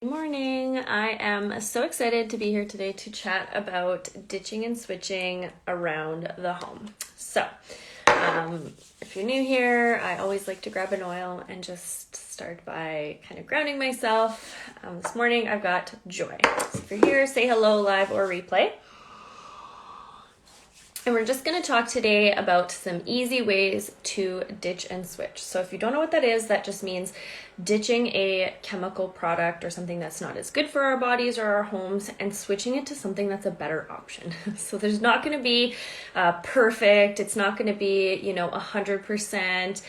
Good morning. I am so excited to be here today to chat about ditching and switching around the home. So, if you're new here, I always like to grab an oil and just start by kind of grounding myself. This morning I've got Joy. So if you're here, say hello live or replay. And we're just going to talk today about some easy ways to ditch and switch. So if you don't know what that is, that just means ditching a chemical product or something that's not as good for our bodies or our homes and switching it to something that's a better option. So there's not going to be perfect. It's not going to be, 100%.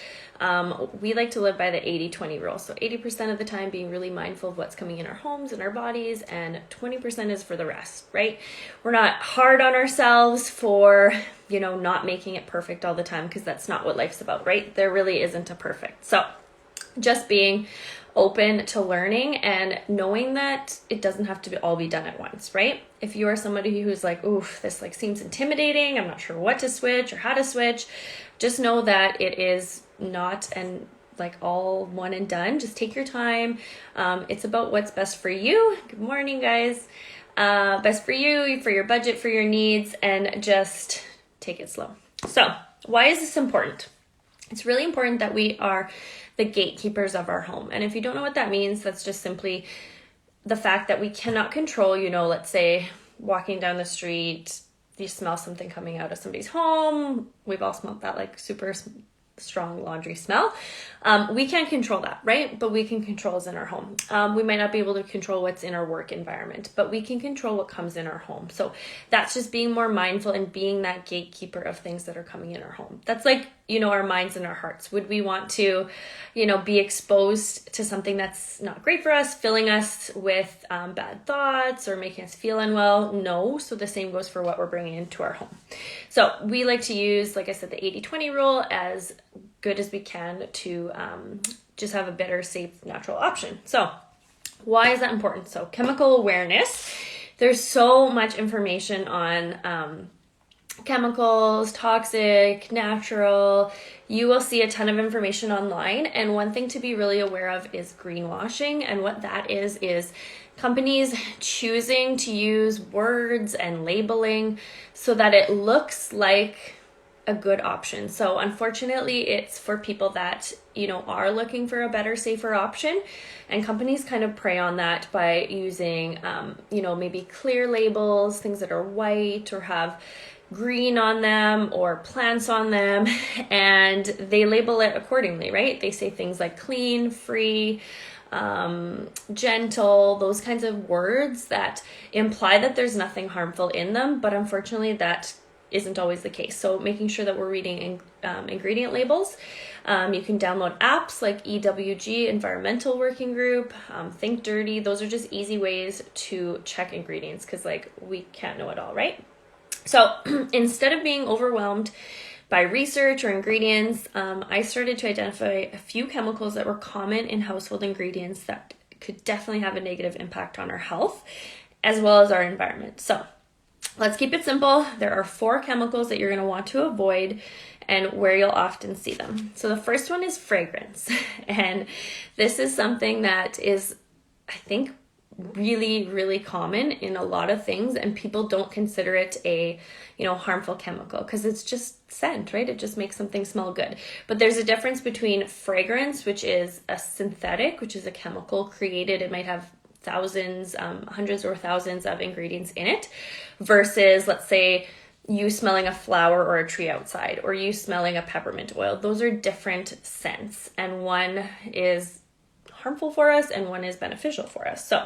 We like to live by the 80-20 rule. So 80% of the time being really mindful of what's coming in our homes and our bodies, and 20% is for the rest, right? We're not hard on ourselves for, not making it perfect all the time, because that's not what life's about, right? There really isn't a perfect. So just being open to learning and knowing that it doesn't have to all be done at once, right? If you are somebody who's like, oof, this seems intimidating, I'm not sure what to switch or how to switch, just know that it is not all one and done. Just take your time. It's about what's best for you. Good morning, guys. Best for you, for your budget, for your needs, and just take it slow. So why is this important? It's really important that we are the gatekeepers of our home. And if you don't know what that means, that's just simply the fact that we cannot control, let's say walking down the street, you smell something coming out of somebody's home. We've all smelled that super strong laundry smell. We can't control that, right? But we can control what's in our home. We might not be able to control what's in our work environment, but we can control what comes in our home. So that's just being more mindful and being that gatekeeper of things that are coming in our home. That's our minds and our hearts. Would we want to, be exposed to something that's not great for us, filling us with bad thoughts or making us feel unwell? No. So the same goes for what we're bringing into our home. So we like to use, like I said, the 80-20 rule as good as we can to just have a better, safe, natural option. So why is that important? So chemical awareness. There's so much information on chemicals, toxic, natural. You will see a ton of information online. And one thing to be really aware of is greenwashing. And what that is companies choosing to use words and labeling so that it looks like a good option. So unfortunately, it's for people that, are looking for a better, safer option. And companies kind of prey on that by using, maybe clear labels, things that are white or have green on them or plants on them, and they label it accordingly, right? They say things like clean, free, gentle, those kinds of words that imply that there's nothing harmful in them, but unfortunately that isn't always the case. So making sure that we're reading ingredient labels. You can download apps like EWG, Environmental Working Group, Think Dirty. Those are just easy ways to check ingredients, because we can't know it all, right? So instead of being overwhelmed by research or ingredients, I started to identify a few chemicals that were common in household ingredients that could definitely have a negative impact on our health as well as our environment. So let's keep it simple. There are 4 chemicals that you're going to want to avoid and where you'll often see them. So the first one is fragrance. And this is something that is, I think, really, really common in a lot of things, and people don't consider it a, harmful chemical because it's just scent, right? It just makes something smell good. But there's a difference between fragrance, which is a synthetic, which is a chemical created. It might have thousands, hundreds or thousands of ingredients in it, versus, let's say, you smelling a flower or a tree outside, or you smelling a peppermint oil. Those are different scents, and one is harmful for us and one is beneficial for us. So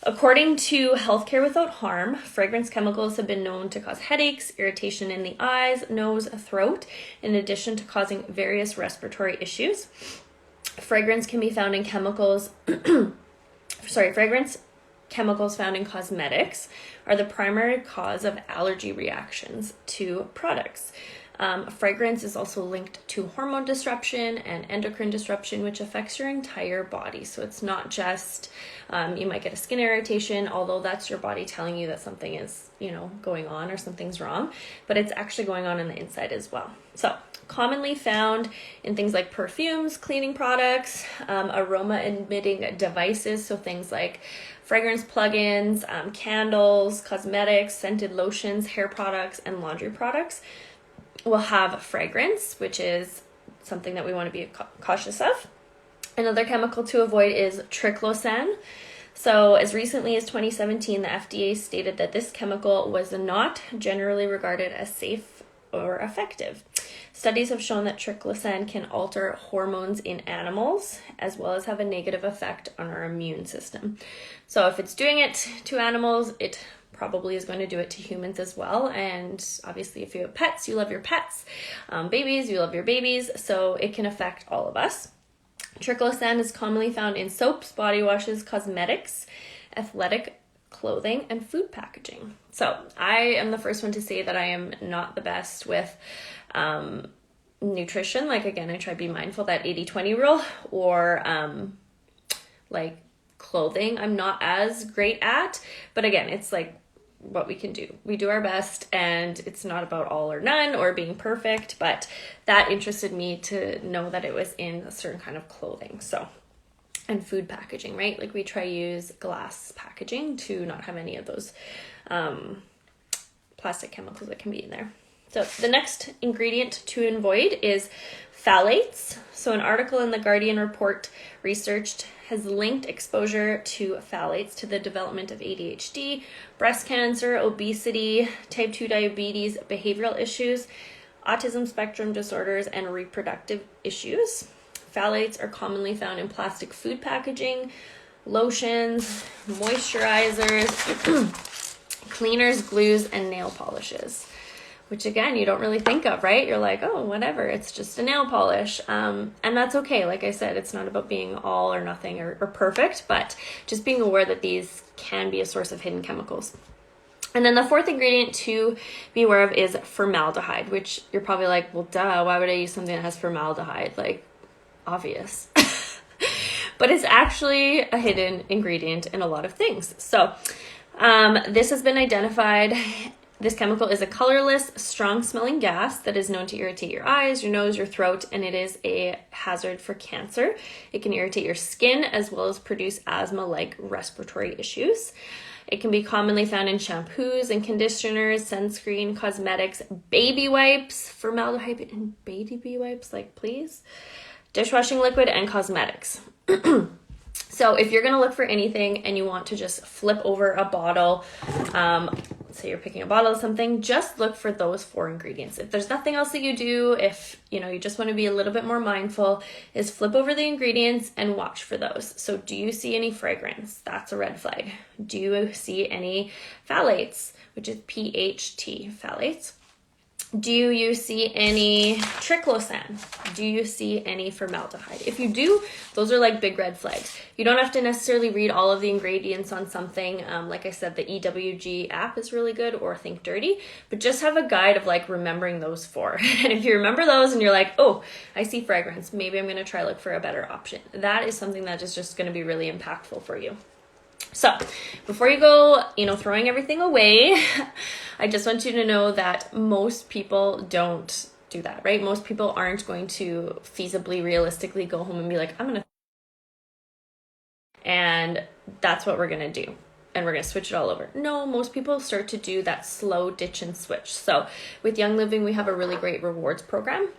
according to Healthcare Without Harm, fragrance chemicals have been known to cause headaches, irritation in the eyes, nose, throat, in addition to causing various respiratory issues. Fragrance can be found in chemicals, fragrance chemicals found in cosmetics are the primary cause of allergy reactions to products. Fragrance is also linked to hormone disruption and endocrine disruption, which affects your entire body. So it's not just, you might get a skin irritation, although that's your body telling you that something is, going on or something's wrong, but it's actually going on the inside as well. So commonly found in things like perfumes, cleaning products, aroma emitting devices, so things like fragrance plugins, candles, cosmetics, scented lotions, hair products, and laundry products will have fragrance, which is something that we want to be cautious of. Another chemical to avoid is triclosan. So as recently as 2017, the FDA stated that this chemical was not generally regarded as safe or effective. Studies have shown that triclosan can alter hormones in animals, as well as have a negative effect on our immune system. So if it's doing it to animals, it probably is going to do it to humans as well. And obviously, if you have pets, you love your pets. Babies, you love your babies. So it can affect all of us. Triclosan is commonly found in soaps, body washes, cosmetics, athletic clothing, and food packaging. So I am the first one to say that I am not the best with nutrition. Like, again, I try to be mindful, that 80-20 rule, or like clothing I'm not as great at. But again, it's like what we can do. We do our best, and it's not about all or none or being perfect, but that interested me to know that it was in a certain kind of clothing. So, and food packaging, right? Like, we try to use glass packaging to not have any of those plastic chemicals that can be in there. So the next ingredient to avoid is phthalates. So an article in the Guardian report researched has linked exposure to phthalates to the development of ADHD, breast cancer, obesity, type 2 diabetes, behavioral issues, autism spectrum disorders, and reproductive issues. Phthalates are commonly found in plastic food packaging, lotions, moisturizers, cleaners, glues, and nail polishes. Which, again, you don't really think of, right? You're like, oh, whatever, it's just a nail polish. And that's okay. Like I said, it's not about being all or nothing or perfect, but just being aware that these can be a source of hidden chemicals. And then the fourth ingredient to be aware of is formaldehyde, which you're probably like, well, duh, why would I use something that has formaldehyde? Like, obvious. But it's actually a hidden ingredient in a lot of things. So this has been identified. This chemical is a colorless, strong-smelling gas that is known to irritate your eyes, your nose, your throat, and it is a hazard for cancer. It can irritate your skin as well as produce asthma-like respiratory issues. It can be commonly found in shampoos and conditioners, sunscreen, cosmetics, baby wipes, formaldehyde in baby wipes, like, please, dishwashing liquid, and cosmetics. So if you're going to look for anything and you want to just flip over a bottle, say you're picking a bottle of something, just look for those 4 ingredients. If there's nothing else that you do, if you just want to be a little bit more mindful, is flip over the ingredients and watch for those. So do you see any fragrance? That's a red flag. Do you see any phthalates, which is PHT, phthalates? Do you see any triclosan? Do you see any formaldehyde? If you do, those are like big red flags. You don't have to necessarily read all of the ingredients on something. Like I said, the EWG app is really good, or Think Dirty, but just have a guide of like remembering those 4. And if you remember those and you're like, oh, I see fragrance, maybe I'm going to try look for a better option. That is something that is just going to be really impactful for you. So before you go, throwing everything away, I just want you to know that most people don't do that, right? Most people aren't going to feasibly, realistically go home and be like, and that's what we're going to do. And we're going to switch it all over. No, most people start to do that slow ditch and switch. So with Young Living, we have a really great rewards program.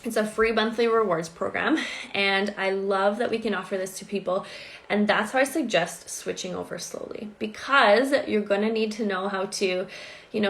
It's a free monthly rewards program, and I love that we can offer this to people. And that's how I suggest switching over slowly, because you're going to need to know how to,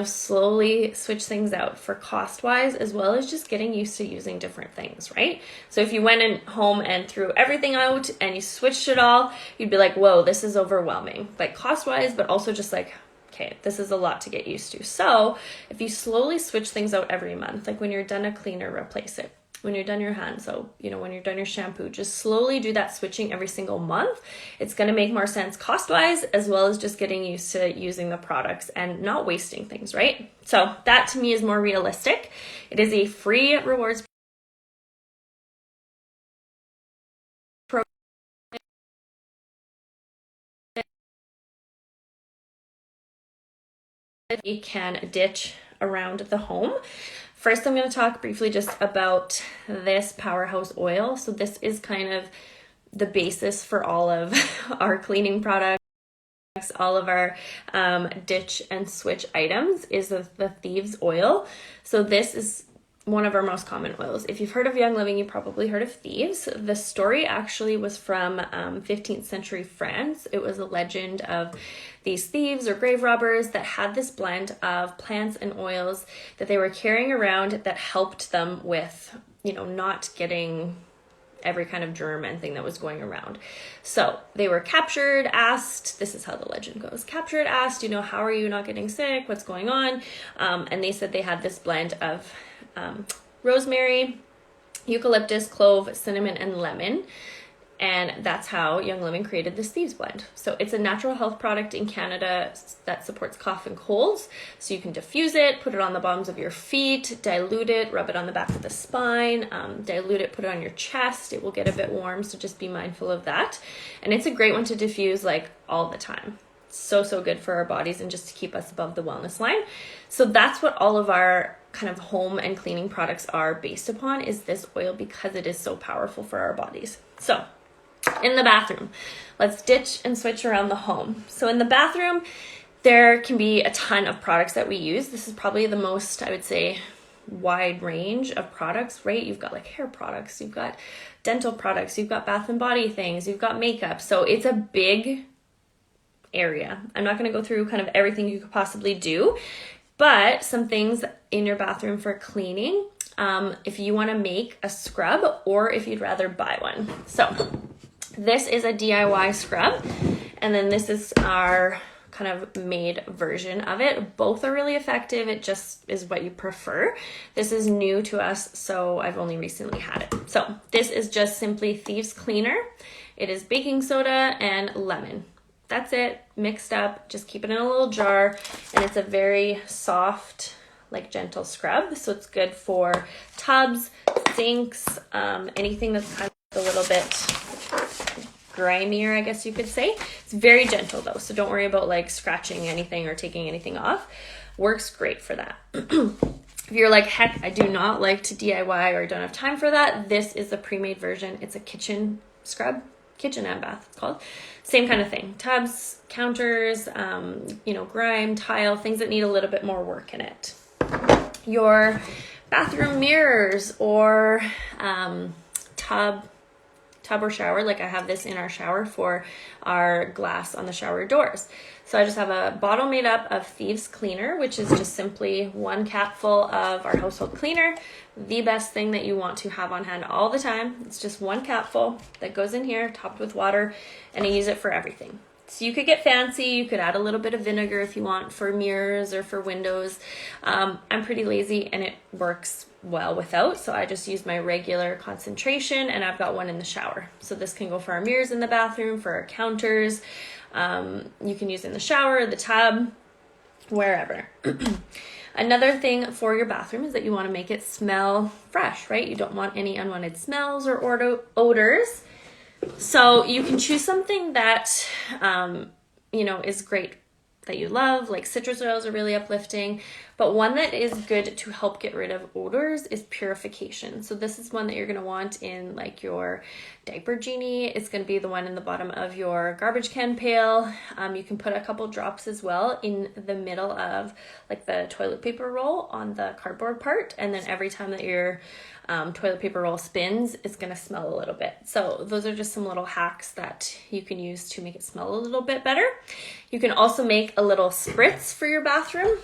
slowly switch things out for cost-wise, as well as just getting used to using different things, right? So if you went in home and threw everything out and you switched it all, you'd be like, whoa, this is overwhelming, like cost-wise, but also just like, okay, this is a lot to get used to. So if you slowly switch things out every month, like when you're done a cleaner, replace it. When you're done your hand soap, when you're done your shampoo, just slowly do that switching every single month. It's going to make more sense cost-wise, as well as just getting used to using the products and not wasting things, right? So that to me is more realistic. It is a free rewards program. You can ditch around the home. first I'm going to talk briefly just about this Powerhouse oil. So this is kind of the basis for all of our cleaning products, all of our ditch and switch items is the Thieves oil. So this is one of our most common oils. If you've heard of Young Living, you probably heard of Thieves. The story actually was from 15th century France. It was a legend of these thieves or grave robbers that had this blend of plants and oils that they were carrying around that helped them with, not getting every kind of germ and thing that was going around. So they were captured, asked, this is how the legend goes, captured, asked, how are you not getting sick? What's going on? And they said they had this blend of rosemary, eucalyptus, clove, cinnamon, and lemon. And that's how Young Living created this Thieves blend. So it's a natural health product in Canada that supports cough and colds. So you can diffuse it, put it on the bottoms of your feet, dilute it, rub it on the back of the spine, dilute it, put it on your chest. It will get a bit warm, so just be mindful of that. And it's a great one to diffuse like all the time. So good for our bodies and just to keep us above the wellness line. So that's what all of our kind of home and cleaning products are based upon, is this oil, because it is so powerful for our bodies. So in the bathroom, let's ditch and switch around the home. So in the bathroom, there can be a ton of products that we use. This is probably the most, I would say, wide range of products, right? You've got like hair products, you've got dental products, you've got bath and body things, you've got makeup. So it's a big area. I'm not going to go through kind of everything you could possibly do, but some things in your bathroom for cleaning, if you want to make a scrub or if you'd rather buy one. So this is a DIY scrub, and then this is our kind of made version of it. Both are really effective. It just is what you prefer. This is new to us, so I've only recently had it. So this is just simply Thieves Cleaner. It is baking soda and lemon. That's it, mixed up. Just keep it in a little jar, and it's a very soft, like gentle scrub. So it's good for tubs, sinks, anything that's kind of a little bit grimier, I guess you could say. It's very gentle though, so don't worry about like scratching anything or taking anything off. Works great for that. If you're like, heck, I do not like to DIY or don't have time for that, this is the pre-made version. It's a kitchen scrub, kitchen and bath it's called. Same kind of thing. Tubs, counters, grime, tile, things that need a little bit more work in it. Your bathroom mirrors or tub or shower, like I have this in our shower for our glass on the shower doors. So I just have a bottle made up of Thieves Cleaner, which is just simply 1 capful of our household cleaner. The best thing that you want to have on hand all the time. It's just 1 capful that goes in here, topped with water, and I use it for everything. So you could get fancy, you could add a little bit of vinegar if you want for mirrors or for windows. I'm pretty lazy and it works well without, so I just use my regular concentration, and I've got one in the shower. So this can go for our mirrors in the bathroom, for our counters. You can use it in the shower, the tub, wherever. Another thing for your bathroom is that you want to make it smell fresh, right? You don't want any unwanted smells or odors. So you can choose something that, is great, that you love, like citrus oils are really uplifting, but one that is good to help get rid of odors is Purification. So this is one that you're going to want in like your diaper genie. It's going to be the one in the bottom of your garbage can pail. You can put a couple drops as well in the middle of like the toilet paper roll on the cardboard part, and then every time that your toilet paper roll spins, it's going to smell a little bit. So those are just some little hacks that you can use to make it smell a little bit better. You can also make a little spritz for your bathroom.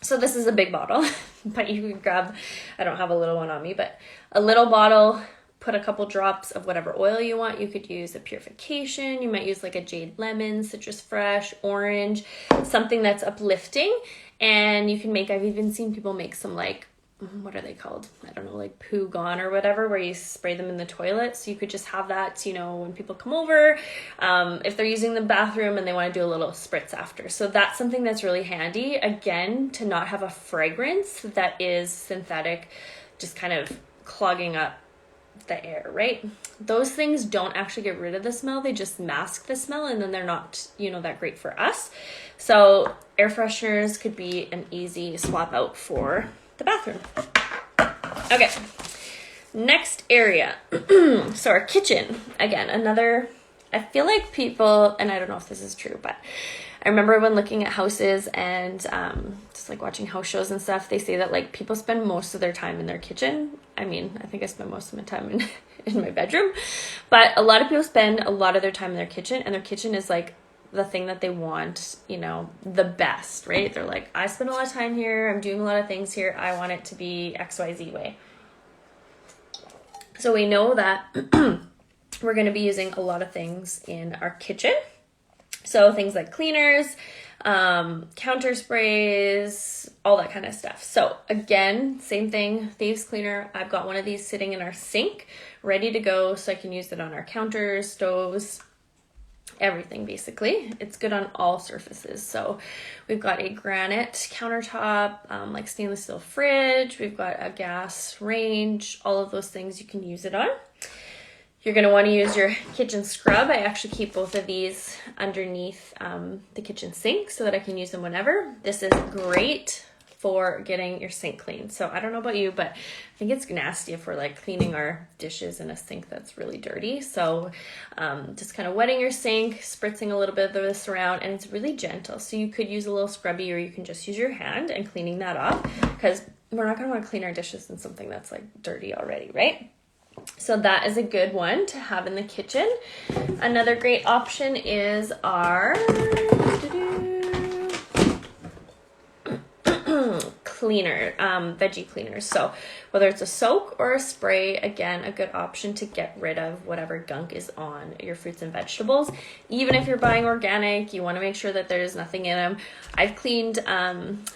So this is a big bottle, but you can grab, I don't have a little one on me, but a little bottle, put a couple drops of whatever oil you want. You could use a Purification. You might use like a jade lemon, citrus fresh, orange, something that's uplifting. And you can make, I've even seen people make some like, what are they called? I don't know, like Poo Gone or whatever, where you spray them in the toilet. So you could just have that, when people come over, if they're using the bathroom and they want to do a little spritz after. So that's something that's really handy, again, to not have a fragrance that is synthetic, just kind of clogging up the air, right? Those things don't actually get rid of the smell. They just mask the smell, and then they're not, that great for us. So air fresheners could be an easy swap out for the bathroom. Okay, next area. So our kitchen, again, another, I feel like people, and I don't know if this is true, but I remember when looking at houses and just like watching house shows and stuff, they say that like people spend most of their time in their kitchen. I mean, I think I spend most of my time in my bedroom, but a lot of people spend a lot of their time in their kitchen, and their kitchen is like the thing that they want, you know, the best, right? They're like, I spend a lot of time here, I'm doing a lot of things here, I want it to be XYZ way. So we know that we're going to be using a lot of things in our kitchen. So things like cleaners, counter sprays, all that kind of stuff. So again, same thing, thieves cleaner. I've got one of these sitting in our sink, ready to go, so I can use it on our counters, stoves, everything basically. It's good on all surfaces. So we've got a granite countertop, like stainless steel fridge. We've got a gas range, all of those things you can use it on. You're going to want to use your kitchen scrub. I actually keep both of these underneath the kitchen sink so that I can use them whenever. This is great for getting your sink clean. So I don't know about you, but I think it's nasty if we're like cleaning our dishes in a sink that's really dirty. So just kind of wetting your sink, spritzing a little bit of this around, and it's really gentle. So you could use a little scrubby, or you can just use your hand and cleaning that off, because we're not going to want to clean our dishes in something that's like dirty already, right? So that is a good one to have in the kitchen. Another great option is our cleaner, veggie cleaners. So whether it's a soak or a spray, again, a good option to get rid of whatever gunk is on your fruits and vegetables. Even if you're buying organic, you want to make sure that there's nothing in them. I've cleaned, I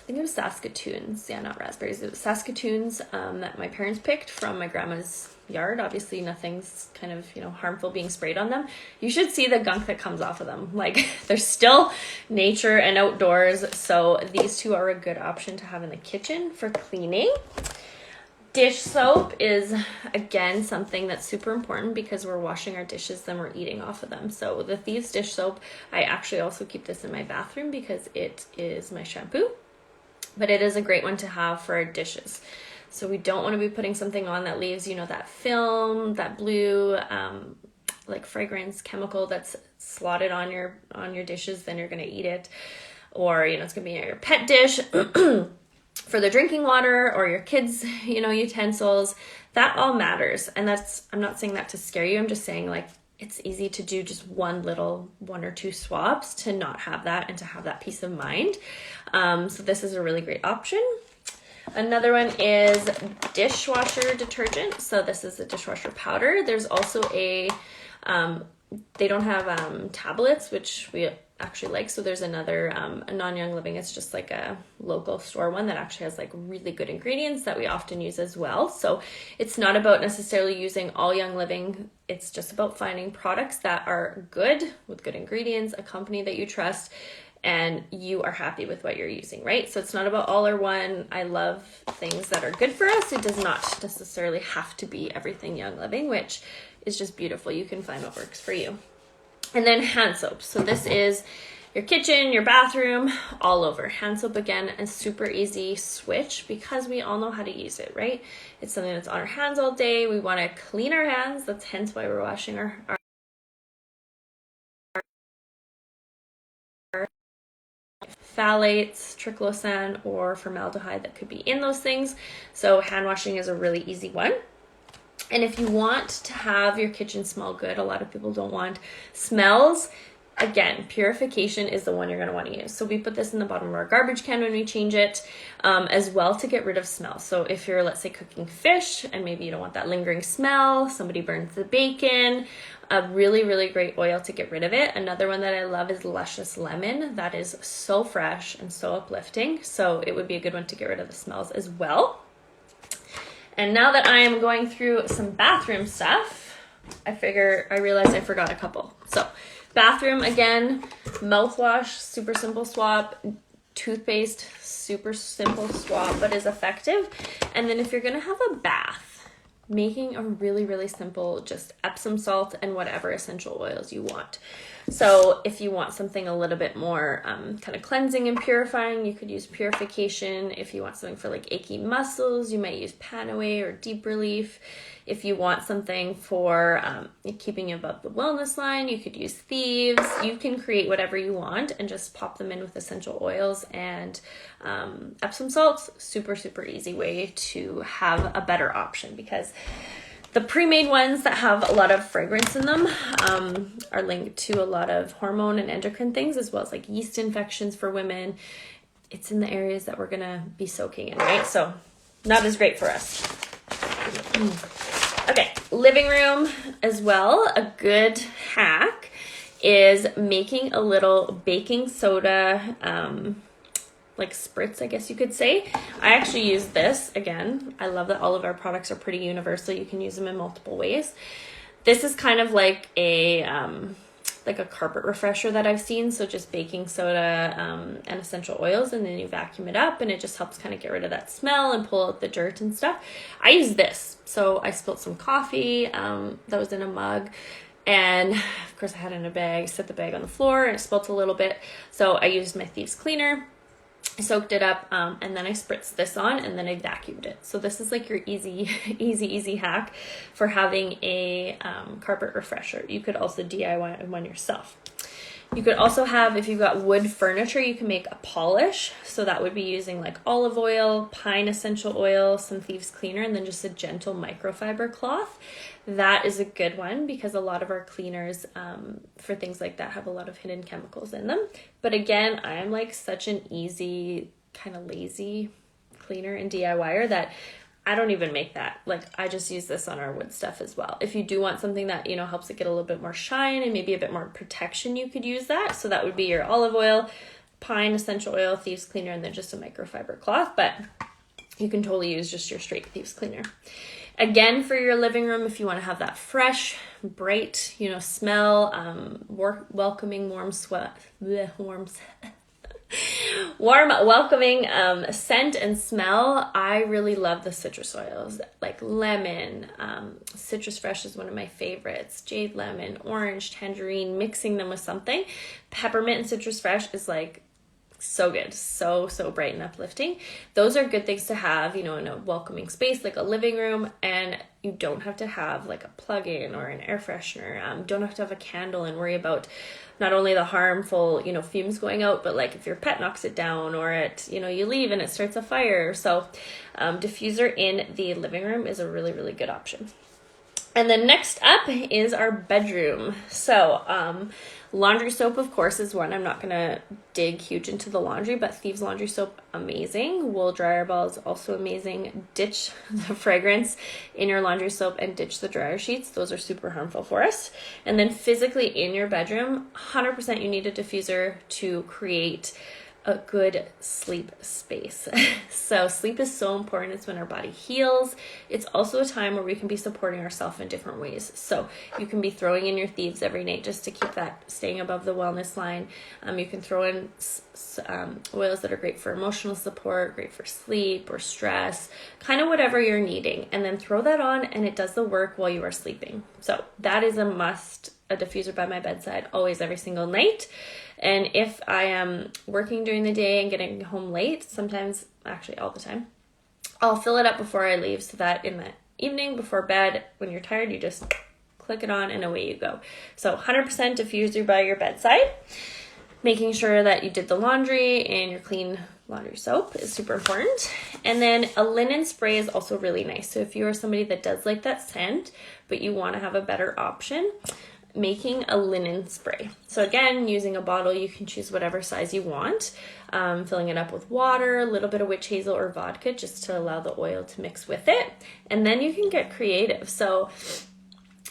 think it was Saskatoons. Yeah, not raspberries. It was Saskatoons that my parents picked from my grandma's yard. Obviously nothing's kind of, you know, harmful being sprayed on them. You should see the gunk that comes off of them. Like, they're still nature and outdoors. So these two are a good option to have in the kitchen for cleaning. Dish soap is, again, something that's super important because we're washing our dishes, then we're eating off of them. So the Thieves dish soap, I actually also keep this in my bathroom because it is my shampoo, but it is a great one to have for our dishes. So we don't want to be putting something on that leaves, you know, that film, that blue, like fragrance chemical that's slotted on your dishes, then you're going to eat it. Or, you know, it's going to be in your pet dish for the drinking water, or your kids, you know, utensils. That all matters. And that's, I'm not saying that to scare you. I'm just saying, like, it's easy to do just one or two swaps to not have that and to have that peace of mind. So this is a really great option. Another one is dishwasher detergent. So this is a dishwasher powder. There's also a, they don't have tablets, which we actually like. So there's another, a Non-Young Living. It's just like a local store one that actually has like really good ingredients that we often use as well. So it's not about necessarily using all Young Living. It's just about finding products that are good with good ingredients, a company that you trust, and you are happy with what you're using, right? So it's not about all or one. I love things that are good for us. It does not necessarily have to be everything Young Living, which is just beautiful. You can find what works for you. And then hand soap. So this is your kitchen, your bathroom, all over. Hand soap, again, a super easy switch because we all know how to use it, right? It's something that's on our hands all day. We want to clean our hands. That's hence why we're washing our phthalates, triclosan, or formaldehyde that could be in those things. So hand washing is a really easy one. And if you want to have your kitchen smell good, a lot of people don't want smells. Again, purification is the one you're going to want to use. So we put this in the bottom of our garbage can when we change it, as well, to get rid of smell. So if you're, let's say, cooking fish and maybe you don't want that lingering smell, somebody burns the bacon, a really, really great oil to get rid of it. Another one that I love is Luscious Lemon. That is so fresh and so uplifting. So it would be a good one to get rid of the smells as well. And now that I am going through some bathroom stuff, I realized I forgot a couple. So bathroom, again, mouthwash, super simple swap. Toothpaste, super simple swap, but is effective. And then if you're going to have a bath, making a really, really simple, just Epsom salt and whatever essential oils you want. So if you want something a little bit more kind of cleansing and purifying, you could use Purification. If you want something for like achy muscles, you might use Panaway or Deep Relief. If you want something for keeping you above the wellness line, you could use Thieves. You can create whatever you want and just pop them in with essential oils and Epsom salts. Super, super easy way to have a better option, because the pre-made ones that have a lot of fragrance in them are linked to a lot of hormone and endocrine things, as well as like yeast infections for women. It's in the areas that we're gonna be soaking in, right? So not as great for us. Okay, living room as well. A good hack is making a little baking soda like spritz, I guess you could say. I actually use this. Again, I love that all of our products are pretty universal. You can use them in multiple ways. This is kind of like a carpet refresher that I've seen. So just baking soda and essential oils, and then you vacuum it up, and it just helps kind of get rid of that smell and pull out the dirt and stuff. I use this. So I spilled some coffee that was in a mug, and of course I had it in a bag, set the bag on the floor, and it spilt a little bit. So I used my Thieves cleaner, I soaked it up, and then I spritzed this on, and then I vacuumed it. So this is like your easy hack for having a carpet refresher. You could also DIY one yourself. You could also have, if you've got wood furniture, you can make a polish. So that would be using like olive oil, pine essential oil, some Thieves cleaner, and then just a gentle microfiber cloth. That is a good one, because a lot of our cleaners for things like that have a lot of hidden chemicals in them. But again, I am like such an easy, kind of lazy cleaner and DIYer that I don't even make that. Like, I just use this on our wood stuff as well. If you do want something that, you know, helps it get a little bit more shine and maybe a bit more protection, you could use that. So that would be your olive oil, pine essential oil, Thieves cleaner, and then just a microfiber cloth. But you can totally use just your straight Thieves cleaner. Again, for your living room, if you want to have that fresh, bright, you know, smell, welcoming, warm, welcoming scent and smell, I really love the citrus oils, like lemon. Citrus Fresh is one of my favorites. Jade lemon, orange, tangerine, mixing them with something. Peppermint and Citrus Fresh is like so good, so bright and uplifting. Those are good things to have, you know, in a welcoming space like a living room, and you don't have to have like a plug-in or an air freshener. Don't have to have a candle and worry about not only the harmful, you know, fumes going out, but like if your pet knocks it down, or you leave and it starts a fire. So diffuser in the living room is a really good option. And then next up is our bedroom. So laundry soap, of course, is one. I'm not going to dig huge into the laundry, but Thieves laundry soap, amazing. Wool dryer ball is also amazing. Ditch the fragrance in your laundry soap and ditch the dryer sheets. Those are super harmful for us. And then physically in your bedroom, 100% you need a diffuser to create a good sleep space. So sleep is so important. It's when our body heals. It's also a time where we can be supporting ourselves in different ways. So you can be throwing in your Thieves every night just to keep that staying above the wellness line. You can throw in oils that are great for emotional support, great for sleep or stress, kind of whatever you're needing. And then throw that on, and it does the work while you are sleeping. So that is a must, a diffuser by my bedside, always, every single night. And if I am working during the day and getting home late, sometimes, actually all the time, I'll fill it up before I leave, so that in the evening before bed, when you're tired, you just click it on and away you go. So 100% diffuser by your bedside. Making sure that you did the laundry and your clean laundry soap is super important. And then a linen spray is also really nice. So if you are somebody that does like that scent, but you want to have a better option, making a linen spray. So again, using a bottle, you can choose whatever size you want, filling it up with water, a little bit of witch hazel or vodka just to allow the oil to mix with it. And then you can get creative. So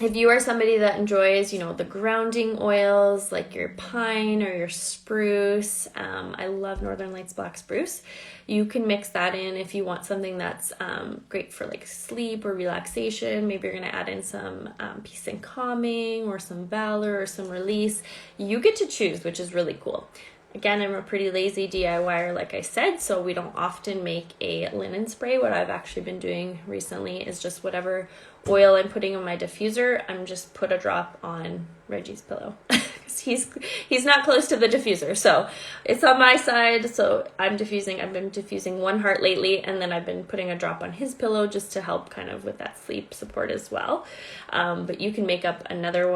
if you are somebody that enjoys, you know, the grounding oils like your pine or your spruce, I love Northern Lights Black Spruce. You can mix that in if you want something that's great for like sleep or relaxation. Maybe you're going to add in some peace and calming, or some valor, or some release. You get to choose, which is really cool. Again, I'm a pretty lazy DIYer, like I said, so we don't often make a linen spray. What I've actually been doing recently is just whatever oil I'm putting in my diffuser, I'm just put a drop on Reggie's pillow. he's not close to the diffuser, so it's on my side. So I've been diffusing 1 heart lately, and then I've been putting a drop on his pillow just to help kind of with that sleep support as well. But you can make up another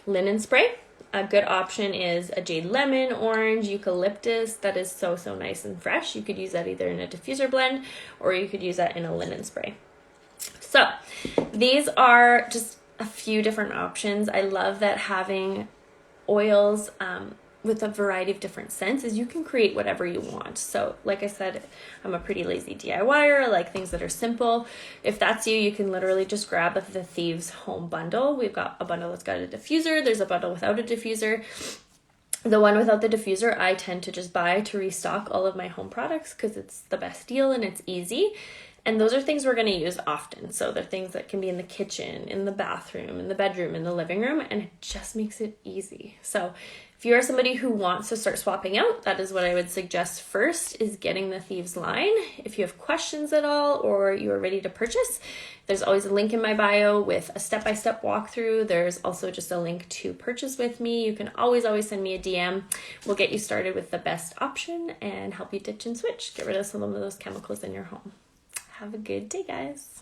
linen spray. A good option is a jade lemon, orange, eucalyptus. That is so nice and fresh. You could use that either in a diffuser blend, or you could use that in a linen spray. So these are just a few different options. I love that having oils with a variety of different scents is you can create whatever you want. So like I said, I'm a pretty lazy DIYer. I like things that are simple. If that's you, you can literally just grab the Thieves Home bundle. We've got a bundle that's got a diffuser. There's a bundle without a diffuser. The one without the diffuser, I tend to just buy to restock all of my home products because it's the best deal and it's easy. And those are things we're going to use often. So they're things that can be in the kitchen, in the bathroom, in the bedroom, in the living room, and it just makes it easy. So if you are somebody who wants to start swapping out, that is what I would suggest first, is getting the Thieves line. If you have questions at all or you are ready to purchase, there's always a link in my bio with a step-by-step walkthrough. There's also just a link to purchase with me. You can always send me a DM. We'll get you started with the best option and help you ditch and switch. Get rid of some of those chemicals in your home. Have a good day, guys.